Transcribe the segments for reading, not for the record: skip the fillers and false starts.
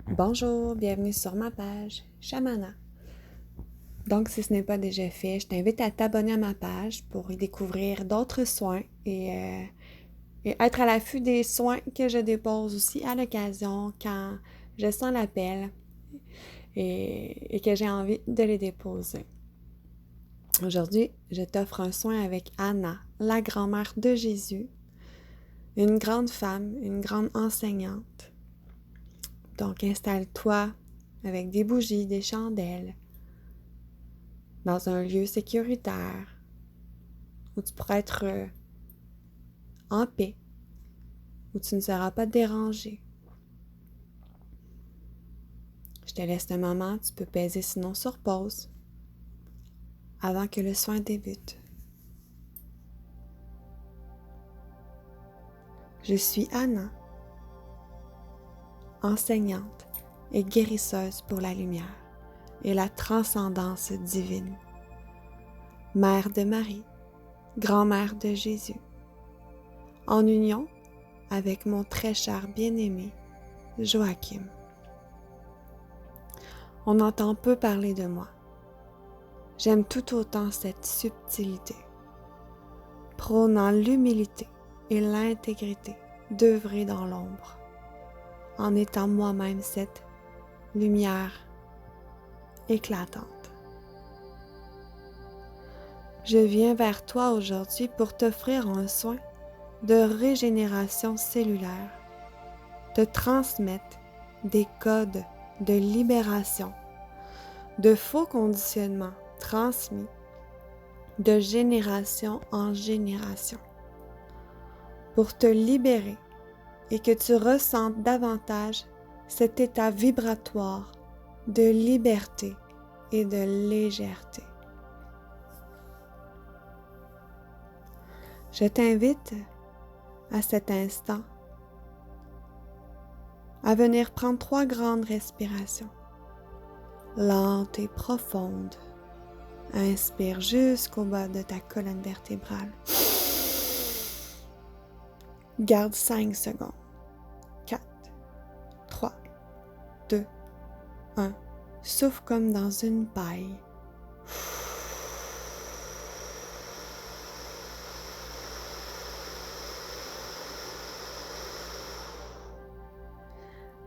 Bonjour, bienvenue sur ma page Shamana. Donc, si ce n'est pas déjà fait, je t'invite à t'abonner à ma page pour y découvrir d'autres soins et être à l'affût des soins que je dépose aussi à l'occasion quand je sens l'appel et que j'ai envie de les déposer. Aujourd'hui, je t'offre un soin avec Anna, la grand-mère de Jésus, une grande femme, une grande enseignante. Donc, installe-toi avec des bougies, des chandelles, dans un lieu sécuritaire où tu pourras être en paix, où tu ne seras pas dérangé. Je te laisse un moment, tu peux peser sinon sur pause avant que le soin débute. Je suis Anna, enseignante et guérisseuse pour la lumière et la transcendance divine. Mère de Marie, grand-mère de Jésus, en union avec mon très cher bien-aimé Joachim. On entend peu parler de moi. J'aime tout autant cette subtilité, prônant l'humilité et l'intégrité d'œuvrer dans l'ombre, en étant moi-même cette lumière éclatante. Je viens vers toi aujourd'hui pour t'offrir un soin de régénération cellulaire, te transmettre des codes de libération, de faux conditionnements transmis de génération en génération, pour te libérer et que tu ressentes davantage cet état vibratoire de liberté et de légèreté. Je t'invite à cet instant à venir prendre 3 grandes respirations, lentes et profondes. Inspire jusqu'au bas de ta colonne vertébrale. Garde 5 secondes. 4, 3, 2, 1. Souffle comme dans une paille.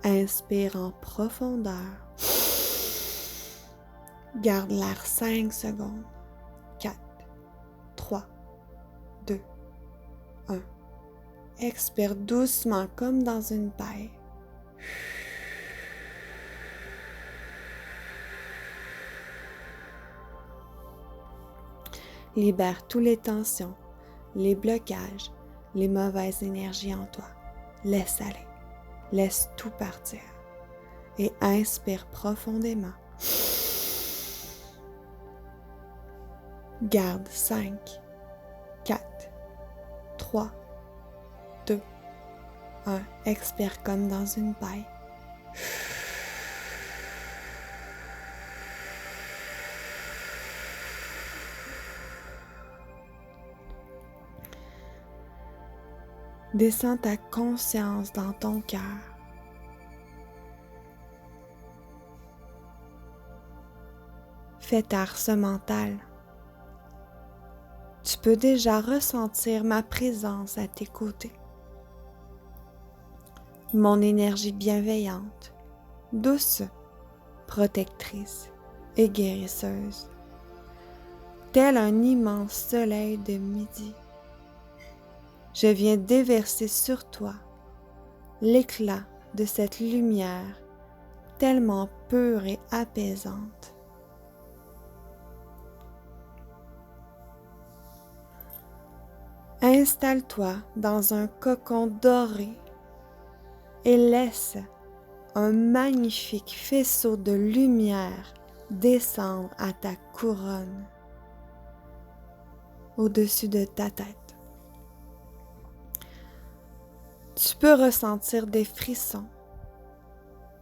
Inspire en profondeur. Garde l'air 5 secondes. 4, 3, 2, 1. Expire doucement comme dans une paille. Libère toutes les tensions, les blocages, les mauvaises énergies en toi. Laisse aller. Laisse tout partir. Et inspire profondément. Garde 5, 4, 3, 2, 1. Expire comme dans une paille. Descends ta conscience dans ton cœur. Fais taire ce mental. Tu peux déjà ressentir ma présence à tes côtés. Mon énergie bienveillante, douce, protectrice et guérisseuse, tel un immense soleil de midi. Je viens déverser sur toi l'éclat de cette lumière tellement pure et apaisante. Installe-toi dans un cocon doré et laisse un magnifique faisceau de lumière descendre à ta couronne, au-dessus de ta tête. Tu peux ressentir des frissons,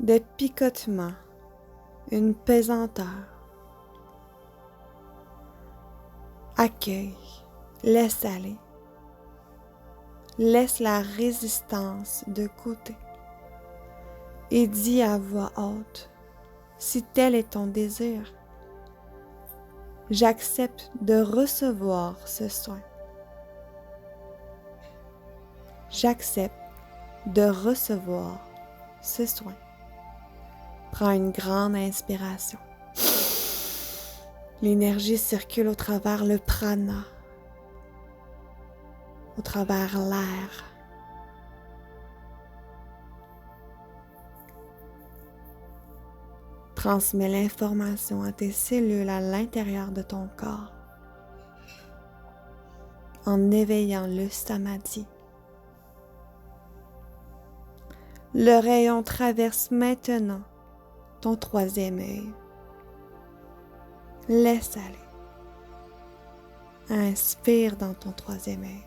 des picotements, une pesanteur. Accueille, laisse aller. Laisse la résistance de côté. et dis à voix haute, si tel est ton désir, j'accepte de recevoir ce soin. J'accepte de recevoir ce soin. Prends une grande inspiration. L'énergie circule au travers le prana, au travers l'air. Transmets l'information à tes cellules à l'intérieur de ton corps en éveillant le samadhi. Le rayon traverse maintenant ton troisième œil. Laisse aller. Inspire dans ton troisième œil.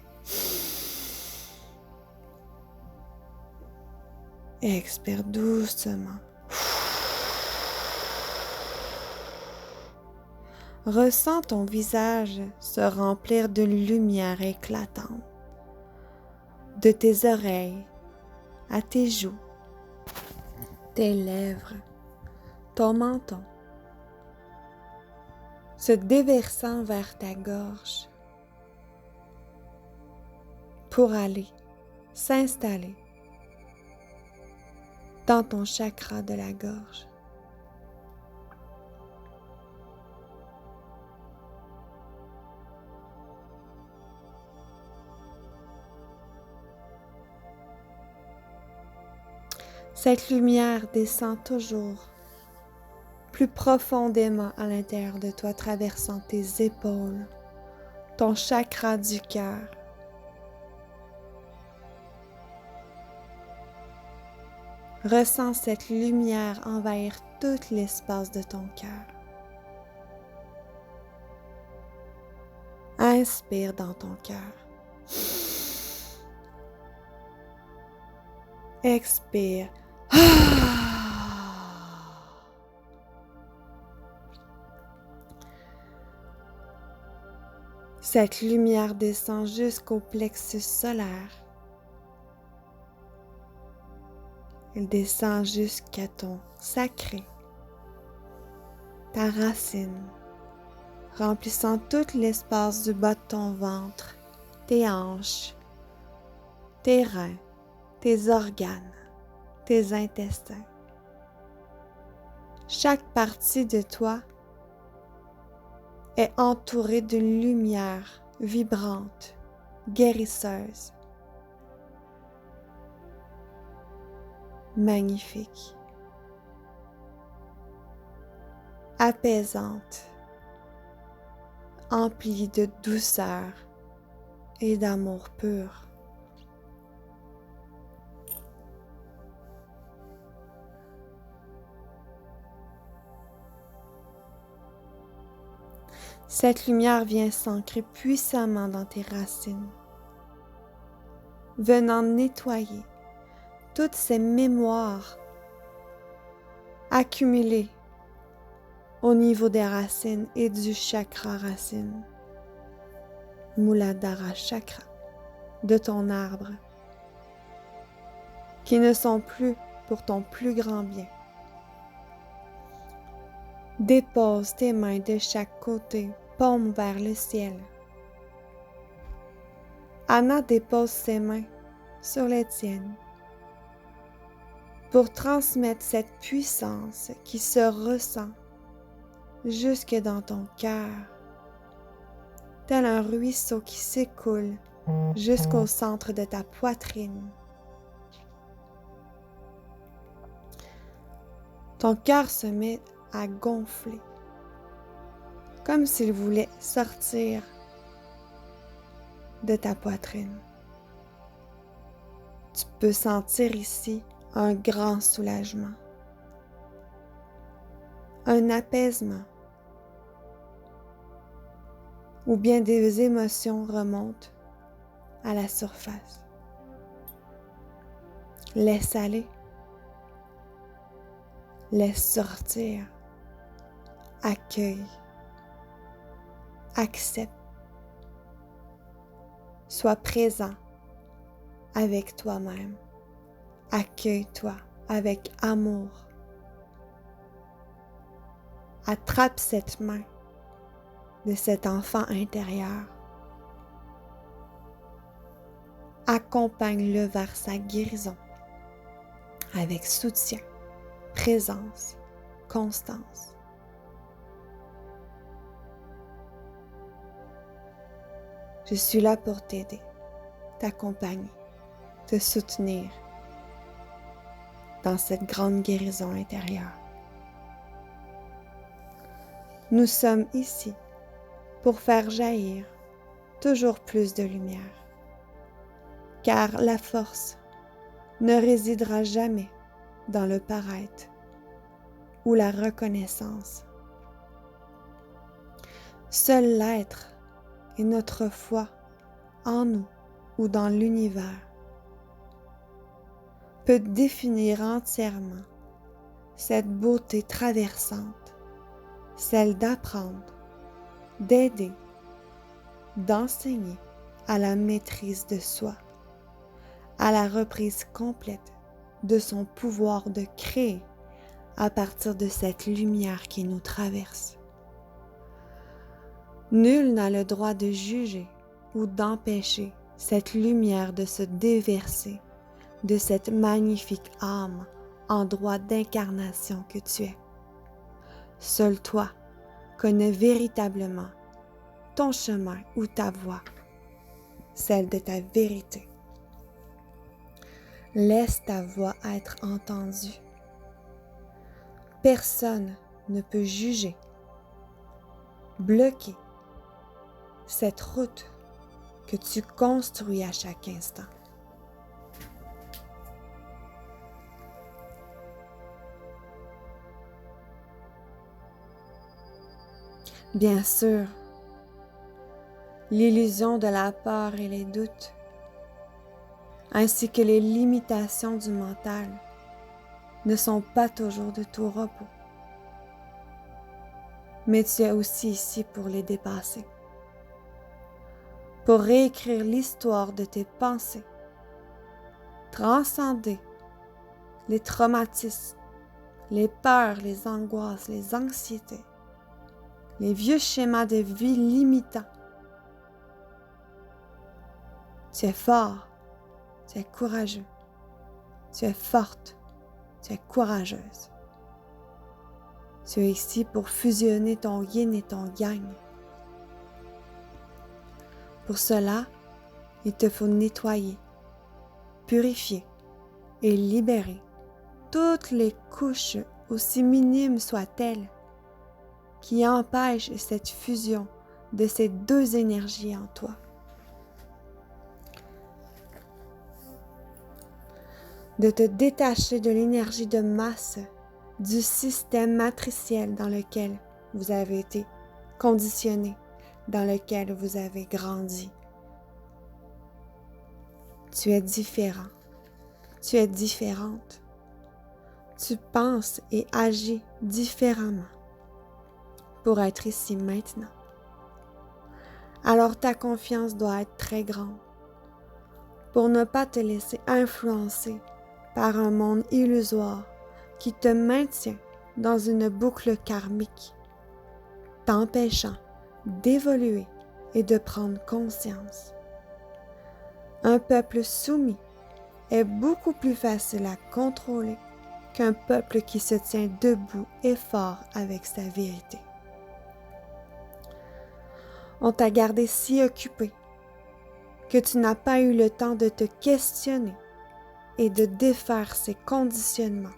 Expire doucement. Ressens ton visage se remplir de lumière éclatante, de tes oreilles à tes joues, tes lèvres, ton menton, se déversant vers ta gorge pour aller s'installer dans ton chakra de la gorge. Cette lumière descend toujours plus profondément à l'intérieur de toi, traversant tes épaules, ton chakra du cœur. Ressens cette lumière envahir tout l'espace de ton cœur. Inspire dans ton cœur. Expire. Cette lumière descend jusqu'au plexus solaire. Elle descend jusqu'à ton sacré, ta racine, remplissant tout l'espace du bas de ton ventre, tes hanches, tes reins, tes organes, tes intestins. Chaque partie de toi est entourée d'une lumière vibrante, guérisseuse, magnifique, apaisante, emplie de douceur et d'amour pur. Cette lumière vient s'ancrer puissamment dans tes racines, venant nettoyer toutes ces mémoires accumulées au niveau des racines et du chakra racine, Muladhara chakra, de ton arbre, qui ne sont plus pour ton plus grand bien. Dépose tes mains de chaque côté, paume vers le ciel. Anna dépose ses mains sur les tiennes pour transmettre cette puissance qui se ressent jusque dans ton cœur, tel un ruisseau qui s'écoule jusqu'au centre de ta poitrine. Ton cœur se met à gonfler, comme s'il voulait sortir de ta poitrine. Tu peux sentir ici un grand soulagement, un apaisement, ou bien des émotions remontent à la surface. Laisse aller, laisse sortir, accueille, accepte, sois présent avec toi-même, accueille-toi avec amour. Attrape cette main de cet enfant intérieur. Accompagne-le vers sa guérison avec soutien, présence, constance. Je suis là pour t'aider, t'accompagner, te soutenir dans cette grande guérison intérieure. Nous sommes ici pour faire jaillir toujours plus de lumière, car la force ne résidera jamais dans le paraître ou la reconnaissance. Seul l'être et notre foi en nous ou dans l'univers peut définir entièrement cette beauté traversante, celle d'apprendre, d'aider, d'enseigner à la maîtrise de soi, à la reprise complète de son pouvoir de créer à partir de cette lumière qui nous traverse. Nul n'a le droit de juger ou d'empêcher cette lumière de se déverser de cette magnifique âme en droit d'incarnation que tu es. Seul toi connais véritablement ton chemin ou ta voie, celle de ta vérité. Laisse ta voix être entendue. Personne ne peut juger, bloquer cette route que tu construis à chaque instant. Bien sûr, l'illusion de la peur et les doutes, ainsi que les limitations du mental, ne sont pas toujours de tout repos. Mais tu es aussi ici pour les dépasser, pour réécrire l'histoire de tes pensées, transcender les traumatismes, les peurs, les angoisses, les anxiétés, les vieux schémas de vie limitants. Tu es fort, tu es courageux, tu es forte, tu es courageuse. Tu es ici pour fusionner ton yin et ton yang. Pour cela, il te faut nettoyer, purifier et libérer toutes les couches, aussi minimes soient-elles, qui empêchent cette fusion de ces deux énergies en toi. De te détacher de l'énergie de masse du système matriciel dans lequel vous avez été conditionné, dans lequel vous avez grandi. Tu es différent, tu es différente. Tu penses et agis différemment pour être ici maintenant. Alors ta confiance doit être très grande pour ne pas te laisser influencer par un monde illusoire qui te maintient dans une boucle karmique, t'empêchant d'évoluer et de prendre conscience. Un peuple soumis est beaucoup plus facile à contrôler qu'un peuple qui se tient debout et fort avec sa vérité. On t'a gardé si occupé que tu n'as pas eu le temps de te questionner et de défaire ces conditionnements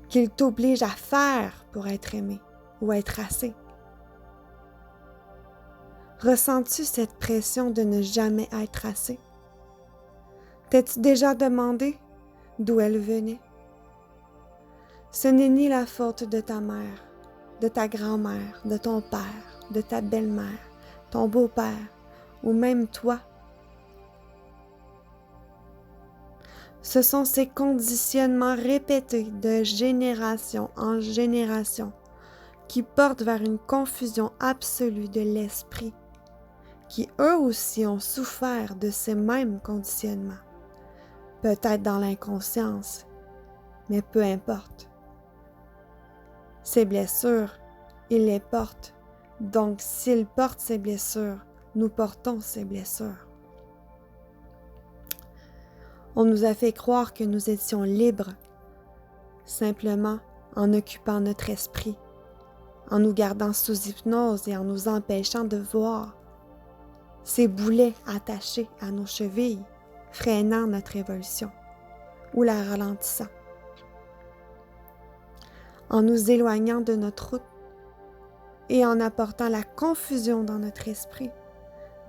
qu'ils t'obligent à faire pour être aimé ou être assez. Ressens-tu cette pression de ne jamais être assez? T'es-tu déjà demandé d'où elle venait? Ce n'est ni la faute de ta mère, de ta grand-mère, de ton père, de ta belle-mère, ton beau-père ou même toi. Ce sont ces conditionnements répétés de génération en génération qui portent vers une confusion absolue de l'esprit, qui eux aussi ont souffert de ces mêmes conditionnements, peut-être dans l'inconscience, mais peu importe. Ces blessures, il les porte. Donc, s'il porte ses blessures, nous portons ses blessures. On nous a fait croire que nous étions libres, simplement en occupant notre esprit, en nous gardant sous hypnose et en nous empêchant de voir ces boulets attachés à nos chevilles, freinant notre évolution ou la ralentissant, en nous éloignant de notre route et en apportant la confusion dans notre esprit,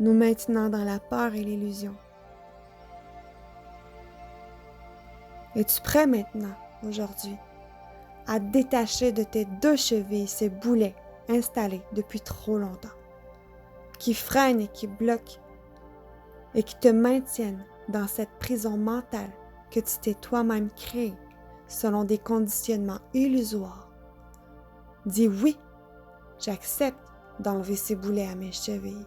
nous maintenant dans la peur et l'illusion. Es-tu prêt maintenant, aujourd'hui, à détacher de tes deux chevilles ces boulets installés depuis trop longtemps, qui freinent et qui bloquent, et qui te maintiennent dans cette prison mentale que tu t'es toi-même créée selon des conditionnements illusoires? Dis oui, j'accepte d'enlever ces boulets à mes chevilles.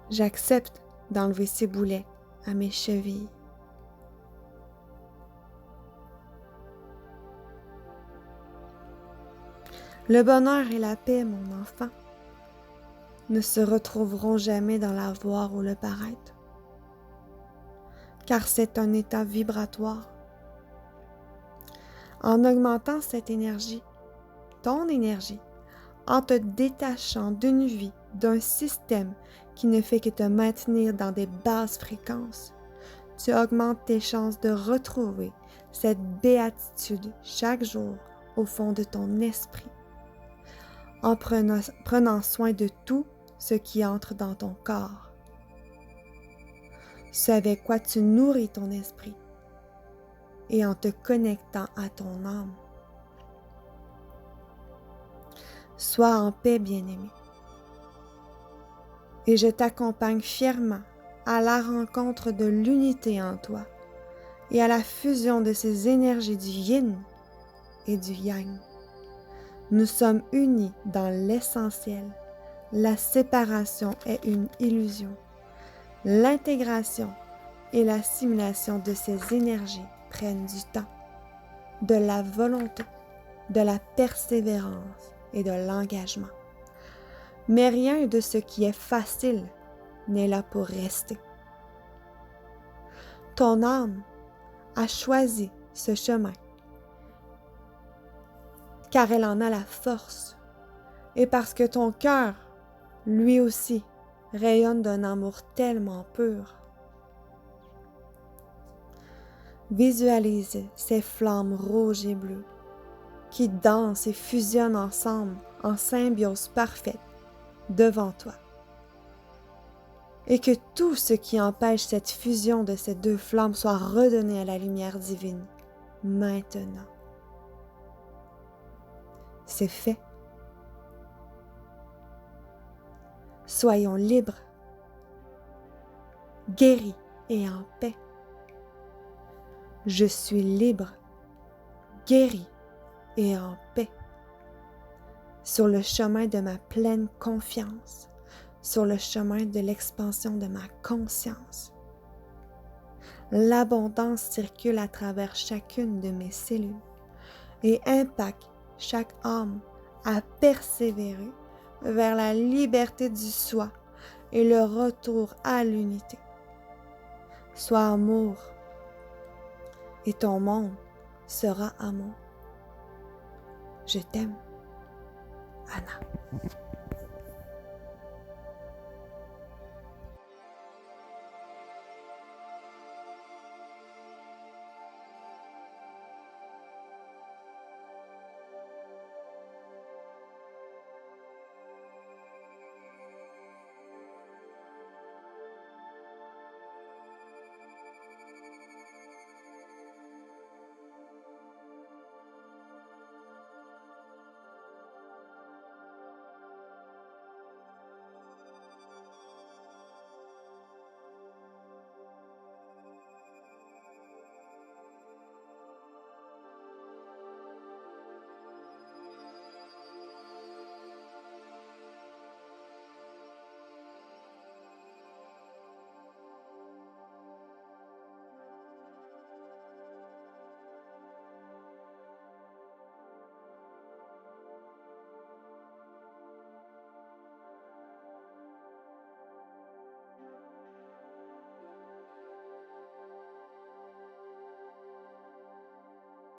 J'accepte d'enlever ces boulets à mes chevilles. Le bonheur et la paix, mon enfant, ne se retrouveront jamais dans l'avoir ou le paraître, car c'est un état vibratoire. En augmentant cette énergie, ton énergie, en te détachant d'une vie, d'un système qui ne fait que te maintenir dans des basses fréquences, tu augmentes tes chances de retrouver cette béatitude chaque jour au fond de ton esprit, en prenant soin de tout ce qui entre dans ton corps, ce avec quoi tu nourris ton esprit, et en te connectant à ton âme. Sois en paix, bien-aimé, et je t'accompagne fièrement à la rencontre de l'unité en toi et à la fusion de ces énergies du yin et du yang. Nous sommes unis dans l'essentiel. La séparation est une illusion. L'intégration et l'assimilation de ces énergies prennent du temps, de la volonté, de la persévérance et de l'engagement. Mais rien de ce qui est facile n'est là pour rester. Ton âme a choisi ce chemin, car elle en a la force, et parce que ton cœur, lui aussi, rayonne d'un amour tellement pur. Visualise ces flammes rouges et bleues qui dansent et fusionnent ensemble en symbiose parfaite devant toi. Et que tout ce qui empêche cette fusion de ces deux flammes soit redonné à la lumière divine maintenant. C'est fait. Soyons libres, guéris et en paix. Je suis libre, guéri et en paix, sur le chemin de ma pleine confiance, sur le chemin de l'expansion de ma conscience. L'abondance circule à travers chacune de mes cellules et impacte chaque âme à persévérer vers la liberté du soi et le retour à l'unité. Sois amour et ton monde sera amour. Je t'aime, Anna.